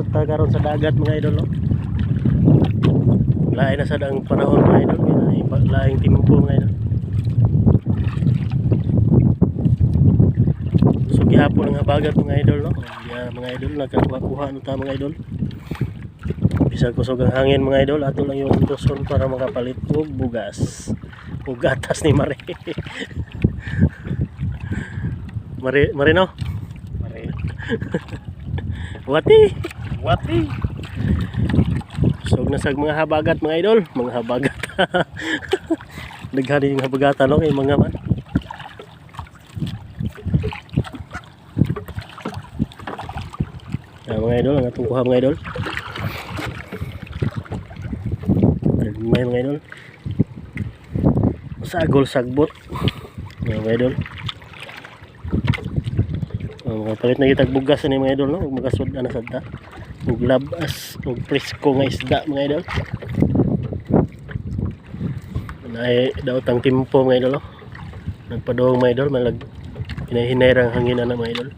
sa karon sa dagat mga idol no. Lain na sad ang panahon mga idol, laing timpo mga idol. So gihapon ang habagat mga idol no. Mga idol nagkakuha no ta mga idol. Bisag kusog ang hangin mga idol, ato lang yung tuson para makapalit og bugas. O gatas ni Mare. Mare no? Mare. Wati. Sog na sag mga habagat mga idol, mga habagat. Naghali yung habagatan no kay mga man. Mga idol, ang atong kuha mga idol. May mga idol. Sagol sagbot. Mga idol. Mga palit na kitag bugas ni mga idol no, ug magasud ana sadta. Ug labas, ug presko nga isda mga idol. Nay daw tang timpo mga idol no. Nagpadong mga idol, malag hinahinay rang hangin ana mga idol.